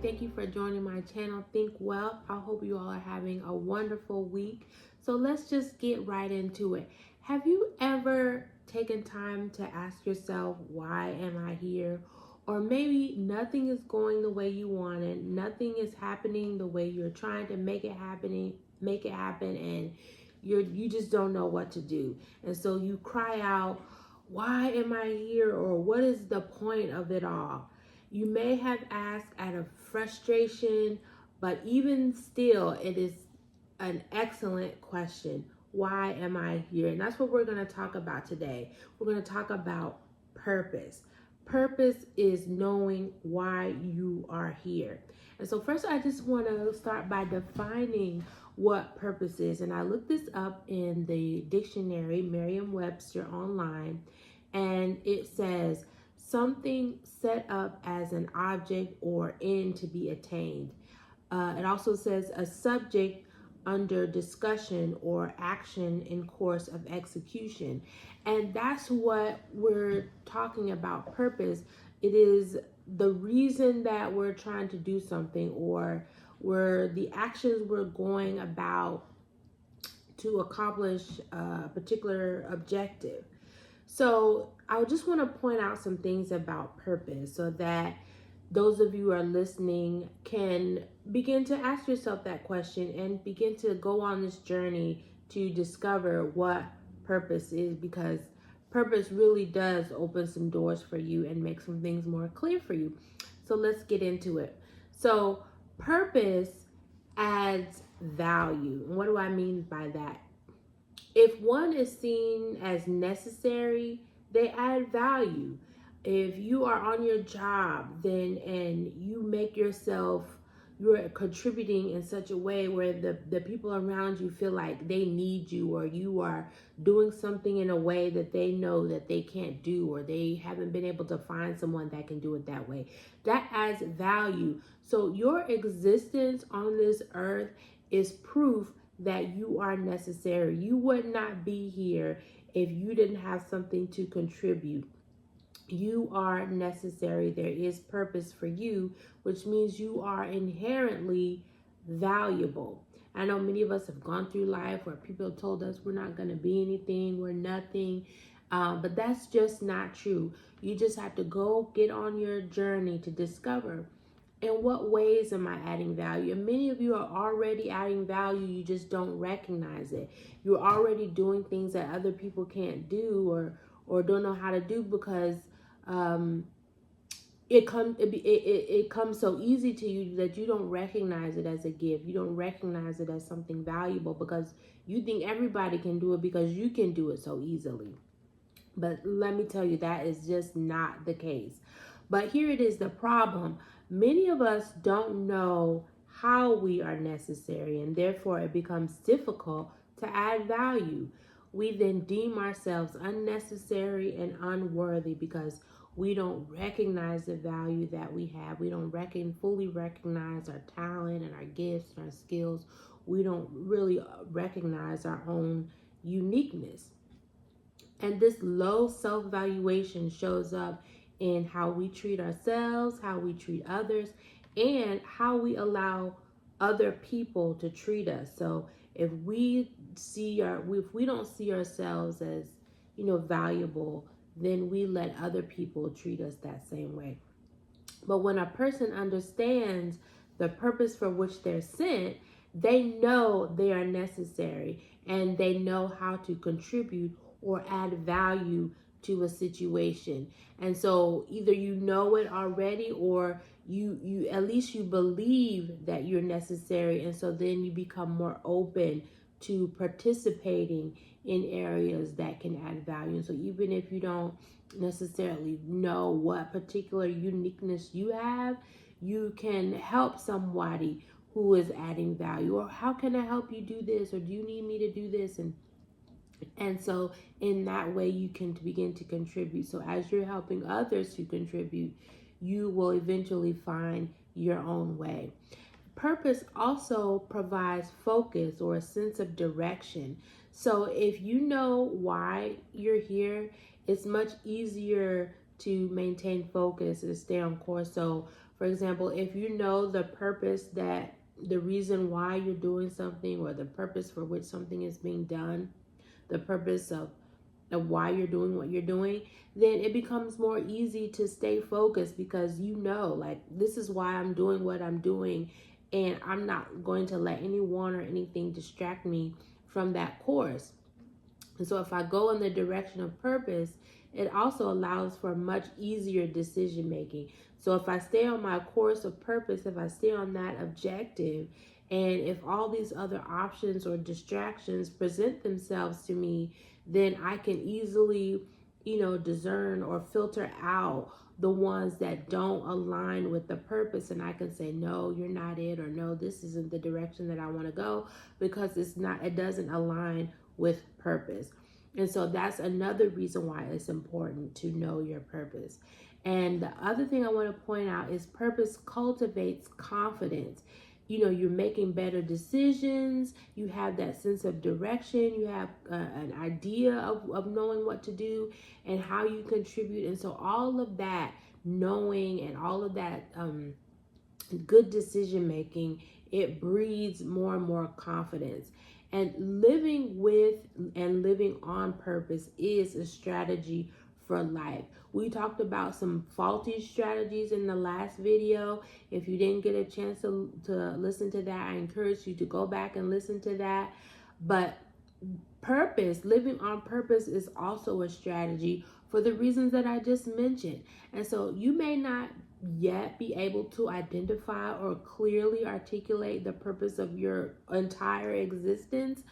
Thank you for joining my channel, Think Wealth. I hope you all are having a wonderful week. So let's just get right into it. Have you ever taken time to ask yourself, why am I here? Or maybe nothing is going the way you wanted, nothing is happening the way you're trying to make it happen, and you just don't know what to do. And so you cry out, why am I here? Or what is the point of it all? You may have asked out of frustration, but even still, it is an excellent question. Why am I here? And that's what we're going to talk about today. We're going to talk about purpose. Purpose is knowing why you are here. And so, first, I just want to start by defining what purpose is. And I looked this up in the dictionary, Merriam-Webster online, and it says, something set up as an object or end to be attained. It also says a subject under discussion or action in course of execution. And that's what we're talking about, purpose. It is the reason that we're trying to do something, or where the actions we're going about to accomplish a particular objective. So I just want to point out some things about purpose so that those of you who are listening can begin to ask yourself that question and begin to go on this journey to discover what purpose is, because purpose really does open some doors for you and make some things more clear for you. So let's get into it. So purpose adds value. And what do I mean by that? If one is seen as necessary, they add value. If you are on your job, then and you make yourself, you're contributing in such a way where the people around you feel like they need you, or you are doing something in a way that they know that they can't do, or they haven't been able to find someone that can do it that way. That adds value. So your existence on this earth is proof that you are necessary. You would not be here if you didn't have something to contribute. You are necessary. There is purpose for you, which means you are inherently valuable. I know many of us have gone through life where people have told us we're not going to be anything, we're nothing, but that's just not true. You just have to go get on your journey to discover, in what ways am I adding value? And many of you are already adding value, you just don't recognize it. You're already doing things that other people can't do, or don't know how to do, because it comes so easy to you that you don't recognize it as a gift. You don't recognize it as something valuable, because you think everybody can do it because you can do it so easily. But let me tell you, that is just not the case. But here it is, the problem. Many of us don't know how we are necessary, and therefore it becomes difficult to add value. We then deem ourselves unnecessary and unworthy because we don't recognize the value that we have. We don't fully recognize our talent and our gifts and our skills. We don't really recognize our own uniqueness. And this low self-valuation shows up in how we treat ourselves, how we treat others, and how we allow other people to treat us. So if we don't see ourselves as, valuable, then we let other people treat us that same way. But when a person understands the purpose for which they're sent, they know they are necessary, and they know how to contribute or add value to a situation. And so either you know it already, or you at least you believe that you're necessary, and so then you become more open to participating in areas that can add value. And so even if you don't necessarily know what particular uniqueness you have, you can help somebody who is adding value. Or how can I help you do this? Or do you need me to do this? And so in that way you can begin to contribute. So as you're helping others to contribute, you will eventually find your own way. Purpose also provides focus or a sense of direction. So if you know why you're here, it's much easier to maintain focus and stay on course. So For example, if you know the purpose, that the reason why you're doing something, or the purpose for which something is being done, the purpose of why you're doing what you're doing, then it becomes more easy to stay focused, because you know, like, this is why I'm doing what I'm doing, and I'm not going to let anyone or anything distract me from that course. And so if I go in the direction of purpose, it also allows for much easier decision making. So if I stay on my course of purpose, if I stay on that objective, and if all these other options or distractions present themselves to me, then I can easily, discern or filter out the ones that don't align with the purpose. And I can say, no, you're not it, or no, this isn't the direction that I want to go, because it doesn't align with purpose. And so that's another reason why it's important to know your purpose. And the other thing I want to point out is purpose cultivates confidence. You're making better decisions, you have that sense of direction, you have an idea of knowing what to do and how you contribute. And so all of that knowing and all of that good decision making, it breeds more and more confidence. And living with and living on purpose is a strategy for life. We talked about some faulty strategies in the last video. If you didn't get a chance to listen to that, I encourage you to go back and listen to that. But living on purpose is also a strategy for the reasons that I just mentioned. And so you may not yet be able to identify or clearly articulate the purpose of your entire existence,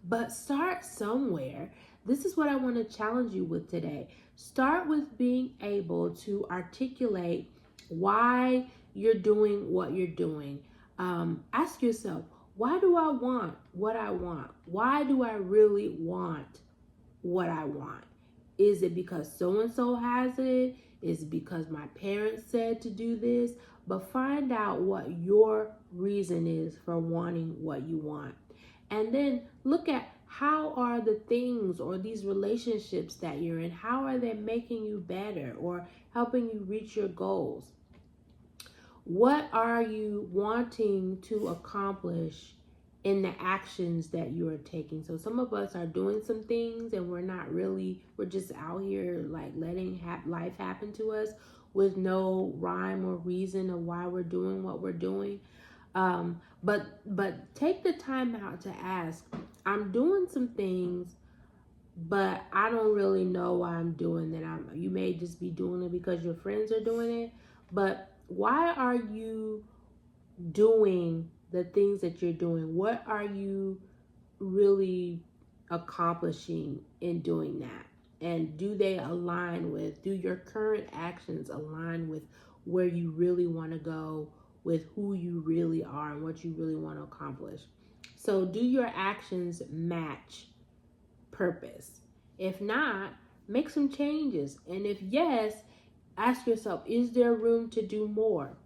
but start somewhere. This is what I want to challenge you with today. Start with being able to articulate why you're doing what you're doing. Ask yourself, why do I want what I want? Why do I really want what I want? Is it because so-and-so has it? Is it because my parents said to do this? But find out what your reason is for wanting what you want. And then look at, how are the things or these relationships that you're in, how are they making you better or helping you reach your goals? What are you wanting to accomplish in the actions that you are taking? So some of us are doing some things and we're just out here like letting life happen to us with no rhyme or reason of why we're doing what we're doing. But take the time out to ask, I'm doing some things, but I don't really know why I'm doing that. You may just be doing it because your friends are doing it, but why are you doing the things that you're doing? What are you really accomplishing in doing that? And do your current actions align with where you really want to go, with who you really are and what you really want to accomplish? So do your actions match purpose? If not, make some changes. And if yes, ask yourself, is there room to do more?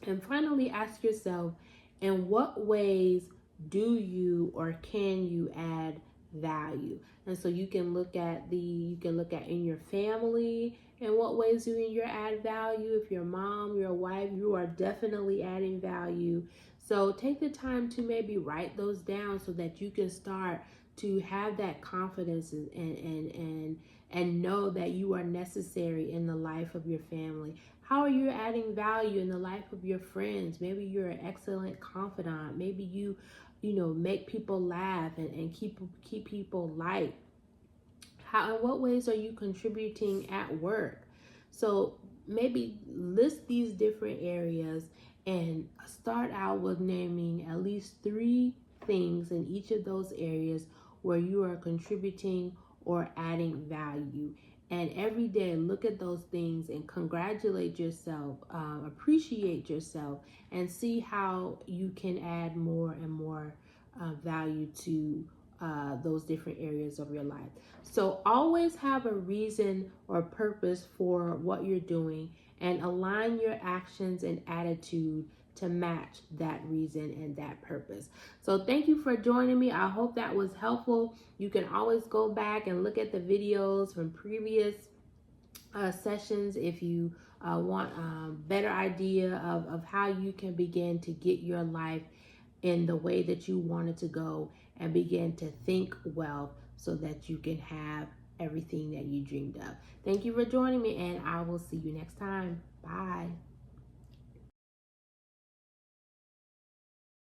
And finally, ask yourself, in what ways do you or can you add value? And so you can look at in your family, in what ways do you add value? If you're a mom, you're a wife, you are definitely adding value. So take the time to maybe write those down so that you can start to have that confidence and know that you are necessary in the life of your family. How are you adding value in the life of your friends? Maybe you're an excellent confidant. Maybe you make people laugh and keep people light. In what ways are you contributing at work? So maybe list these different areas and start out with naming at least 3 things in each of those areas where you are contributing or adding value. And every day, look at those things and congratulate yourself, appreciate yourself, and see how you can add more and more value to those different areas of your life. So always have a reason or purpose for what you're doing, and align your actions and attitude to match that reason and that purpose. So thank you for joining me. I hope that was helpful. You can always go back and look at the videos from previous sessions if you want a better idea of how you can begin to get your life in the way that you want it to go and begin to think wealth so that you can have everything that you dreamed of. Thank you for joining me, and I will see you next time. Bye.